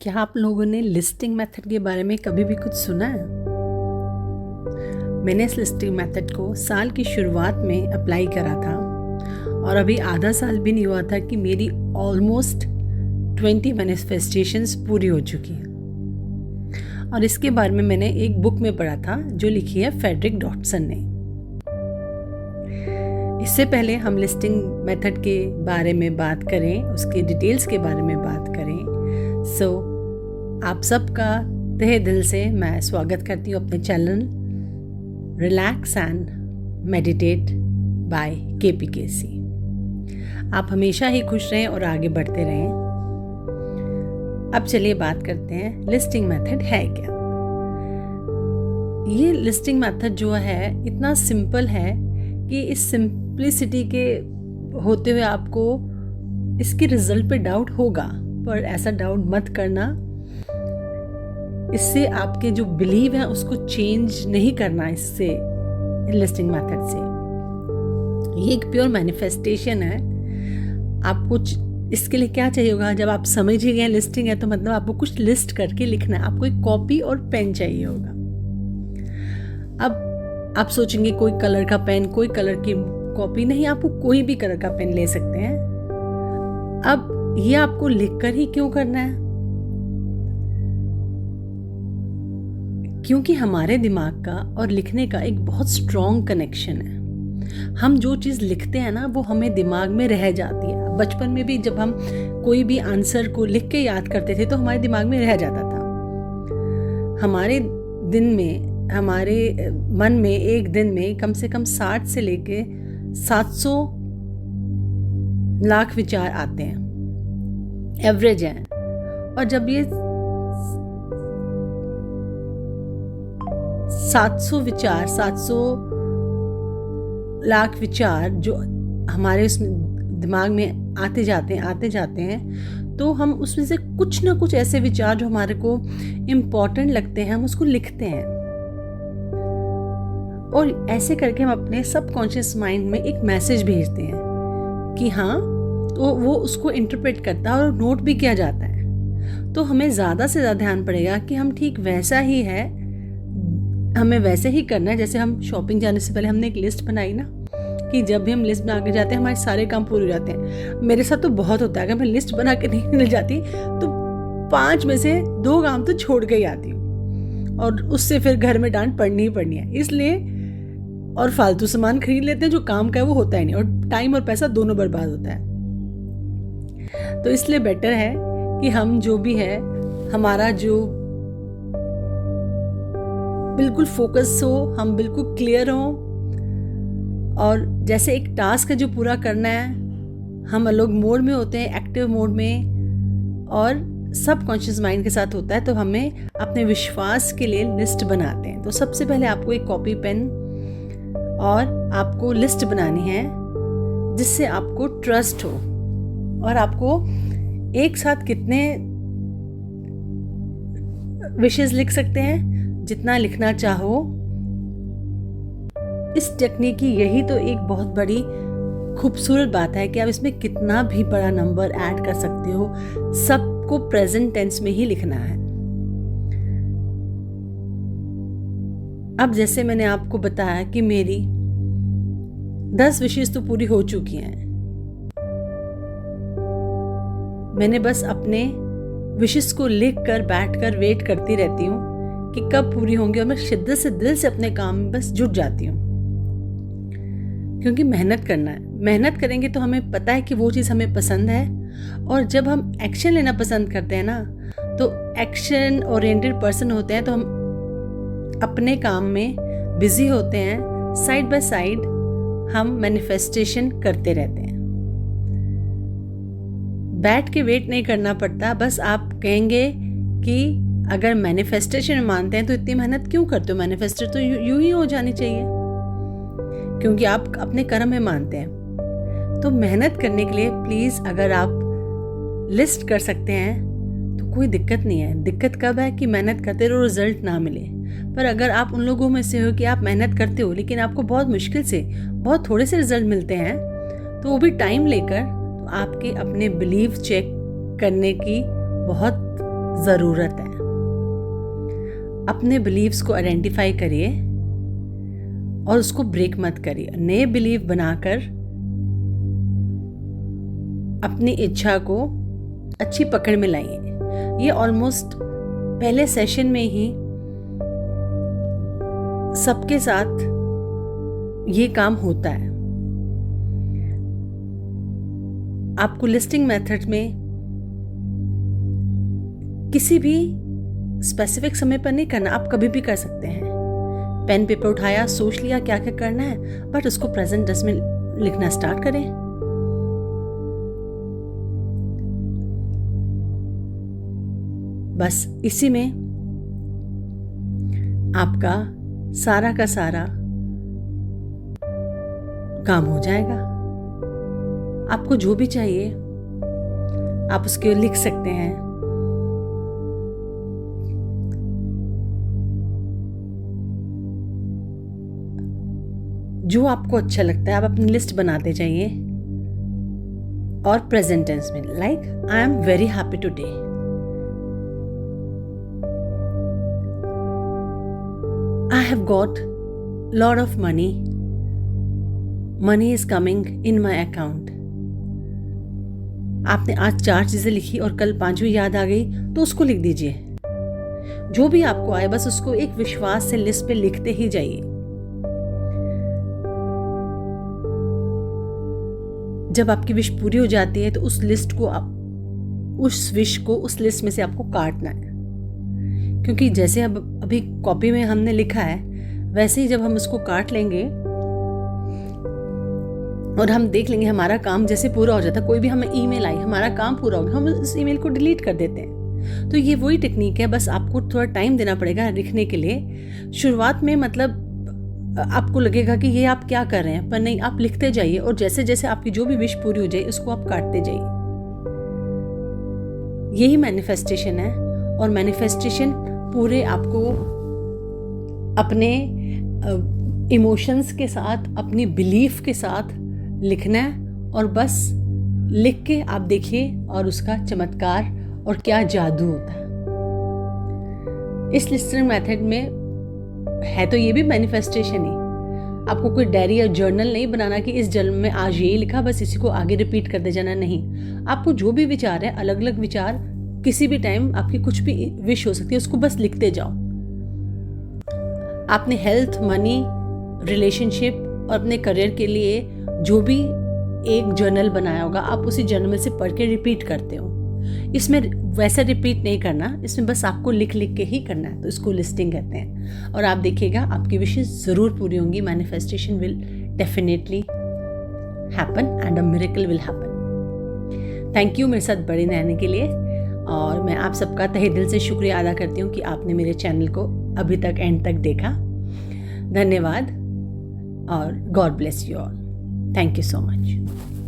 क्या आप लोगों ने लिस्टिंग मेथड के बारे में कभी भी कुछ सुना है? मैंने इस लिस्टिंग मेथड को साल की शुरुआत में अप्लाई करा था और अभी आधा साल भी नहीं हुआ था कि मेरी ऑलमोस्ट 20 मैनिफेस्टेशंस पूरी हो चुकी हैं। और इसके बारे में मैंने एक बुक में पढ़ा था जो लिखी है फ्रेडरिक डॉटसन ने। इससे पहले हम लिस्टिंग मेथड के बारे में बात करें, उसके डिटेल्स के बारे में बात करें। आप सबका तहे दिल से मैं स्वागत करती हूँ अपने channel relax and meditate by KPKC। आप हमेशा ही खुश रहें और आगे बढ़ते रहें। अब चलिए बात करते हैं लिस्टिंग मेथड है क्या। ये लिस्टिंग मेथड जो है इतना सिंपल है कि इस सिंप्लिसिटी के होते हुए आपको इसके रिजल्ट पे डाउट होगा, पर ऐसा डाउट मत करना। इससे आपके जो बिलीव है उसको चेंज नहीं करना इससे, लिस्टिंग मेथड से। ये एक प्योर मैनिफेस्टेशन है। आपको इसके लिए क्या चाहिए होगा, जब आप समझ ही गए लिस्टिंग है तो मतलब आपको कुछ लिस्ट करके लिखना है। आपको एक कॉपी और पेन चाहिए होगा। अब आप सोचेंगे कोई कलर का पेन, कोई कलर की कॉपी नहीं, आपको कोई भी कलर का पेन ले सकते हैं। अब ये आपको लिखकर ही क्यों करना है? क्योंकि हमारे दिमाग का और लिखने का एक बहुत स्ट्रॉन्ग कनेक्शन है। हम जो चीज़ लिखते हैं ना वो हमें दिमाग में रह जाती है। बचपन में भी जब हम कोई भी आंसर को लिख के याद करते थे तो हमारे दिमाग में रह जाता था। हमारे मन में एक दिन में कम से कम 60 से लेके 700 लाख विचार आते हैं, एवरेज है। और जब ये 700 लाख विचार जो हमारे उसमें दिमाग में आते जाते हैं तो हम उसमें से कुछ ना कुछ ऐसे विचार जो हमारे को इम्पोर्टेंट लगते हैं हम उसको लिखते हैं। और ऐसे करके हम अपने सबकॉन्शियस माइंड में एक मैसेज भेजते हैं कि हाँ, तो वो उसको इंटरप्रेट करता है और नोट भी किया जाता है। तो हमें ज़्यादा से ज़्यादा ध्यान पड़ेगा कि हम ठीक वैसा ही है, हमें वैसे ही करना है। जैसे हम शॉपिंग जाने से पहले हमने एक लिस्ट बनाई ना, कि जब भी हम लिस्ट बना के जाते हैं हमारे सारे काम पूरे हो जाते हैं। मेरे साथ तो बहुत होता है, अगर मैं लिस्ट बना के नहीं मिल जाती तो 5 में से 2 काम तो छोड़ के ही आती हूँ और उससे फिर घर में डांट पड़नी ही पड़नी है। इसलिए और फालतू सामान खरीद लेते हैं, जो काम का है वो होता ही नहीं और टाइम और पैसा दोनों बर्बाद होता है। तो इसलिए बेटर है कि हम जो भी है हमारा जो बिल्कुल फोकस हो, हम बिल्कुल क्लियर हो। और जैसे एक टास्क है जो पूरा करना है, हम अलग मोड में होते हैं, एक्टिव मोड में, और सब कॉन्शियस माइंड के साथ होता है। तो हमें अपने विश्वास के लिए लिस्ट बनाते हैं। तो सबसे पहले आपको एक कॉपी पेन और आपको लिस्ट बनानी है जिससे आपको ट्रस्ट हो। और आपको एक साथ कितने विशेस लिख सकते हैं, जितना लिखना चाहो। इस टेक्निक की यही तो एक बहुत बड़ी खूबसूरत बात है कि आप इसमें कितना भी बड़ा नंबर ऐड कर सकते हो। सबको प्रेजेंट टेंस में ही लिखना है। अब जैसे मैंने आपको बताया कि मेरी 10 विशेस तो पूरी हो चुकी हैं। मैंने बस अपने विशेस को लिखकर बैठकर वेट करती रहती हूँ कि कब पूरी होंगी, और मैं शिद्दत से दिल से अपने काम में बस जुट जाती हूँ। क्योंकि मेहनत करना है, मेहनत करेंगे तो हमें पता है कि वो चीज़ हमें पसंद है। और जब हम एक्शन लेना पसंद करते हैं ना, तो एक्शन ओरिएंटेड पर्सन होते हैं, तो हम अपने काम में बिजी होते हैं। साइड बाय साइड हम मैनिफेस्टेशन करते रहते हैं। बैठ के वेट नहीं करना पड़ता। बस आप कहेंगे कि अगर मैनिफेस्टेशन मानते हैं तो इतनी मेहनत क्यों करते हो, मैनिफेस्टेशन तो यूं ही हो जानी चाहिए, क्योंकि आप अपने कर्म में मानते हैं। तो मेहनत करने के लिए प्लीज़, अगर आप लिस्ट कर सकते हैं तो कोई दिक्कत नहीं है। दिक्कत कब है कि मेहनत करते रहो, रिजल्ट ना मिले। पर अगर आप उन लोगों में से हो कि आप मेहनत करते हो लेकिन आपको बहुत मुश्किल से, बहुत थोड़े से रिजल्ट मिलते हैं, तो वो भी टाइम लेकर, तो आपके अपने बिलीव चेक करने की बहुत ज़रूरत है। अपने बिलीव्स को आइडेंटिफाई करिए और उसको ब्रेक मत करिए। नए बिलीव बनाकर अपनी इच्छा को अच्छी पकड़ में लाइए। ये ऑलमोस्ट पहले सेशन में ही सबके साथ ये काम होता है। आपको लिस्टिंग मेथड में किसी भी स्पेसिफिक समय पर नहीं करना, आप कभी भी कर सकते हैं। पेन पेपर उठाया, सोच लिया क्या क्या करना है, बट उसको प्रेजेंट टेंस में लिखना स्टार्ट करें। बस इसी में आपका सारा का सारा काम हो जाएगा। आपको जो भी चाहिए आप उसके लिख सकते हैं। जो आपको अच्छा लगता है आप अपनी लिस्ट बनाते जाइए और प्रेजेंट टेंस में, like I am very happy today, I have got lot of money. Money is coming in my account. आपने आज 4 चीजें लिखी और कल 5वीं याद आ गई तो उसको लिख दीजिए। जो भी आपको आए बस उसको एक विश्वास से लिस्ट पे लिखते ही जाइए। जब आपकी विश पूरी हो जाती है तो उस लिस्ट को उस विश को उस लिस्ट में से आपको काटना है, क्योंकि जैसे अब अभी कॉपी में हमने लिखा है वैसे ही जब हम उसको काट लेंगे और हम देख लेंगे हमारा काम जैसे पूरा हो जाता है। कोई भी हमें ईमेल आई, हमारा काम पूरा हो गया, हम उस ईमेल को डिलीट कर देते हैं। तो ये वही टेक्निक है, बस आपको थोड़ा टाइम देना पड़ेगा लिखने के लिए। शुरुआत में मतलब आपको लगेगा कि ये आप क्या कर रहे हैं, पर नहीं, आप लिखते जाइए और जैसे जैसे आपकी जो भी विश पूरी हो जाए उसको आप काटते जाइए। यही मैनिफेस्टेशन है। और मैनिफेस्टेशन पूरे आपको अपने इमोशंस के साथ, अपनी बिलीफ के साथ लिखना है और बस लिख के आप देखिए और उसका चमत्कार और क्या जादू होता है। इस लिस्टिंग मेथड में है तो ये भी मैनिफेस्टेशन ही। आपको कोई डायरी या जर्नल नहीं बनाना कि इस जर्नल में आज यही लिखा बस इसी को आगे रिपीट करते जाना, नहीं। आपको जो भी विचार है, अलग अलग विचार, किसी भी टाइम आपकी कुछ भी विश हो सकती है, उसको बस लिखते जाओ। आपने हेल्थ, मनी, रिलेशनशिप और अपने करियर के लिए जो भी एक जर्नल बनाया होगा आप उसी जर्नल में से पढ़ के रिपीट करते हो। इसमें वैसा रिपीट नहीं करना, इसमें बस आपको लिख लिख के ही करना है। तो इसको लिस्टिंग कहते हैं। और आप देखिएगा आपकी विशेस ज़रूर पूरी होंगी। Manifestation will definitely happen and a miracle will happen. Thank you मेरे साथ बड़े रहने के लिए। और मैं आप सबका तहे दिल से शुक्रिया अदा करती हूँ कि आपने मेरे चैनल को अभी तक एंड तक देखा। धन्यवाद और God bless you all. Thank you so much.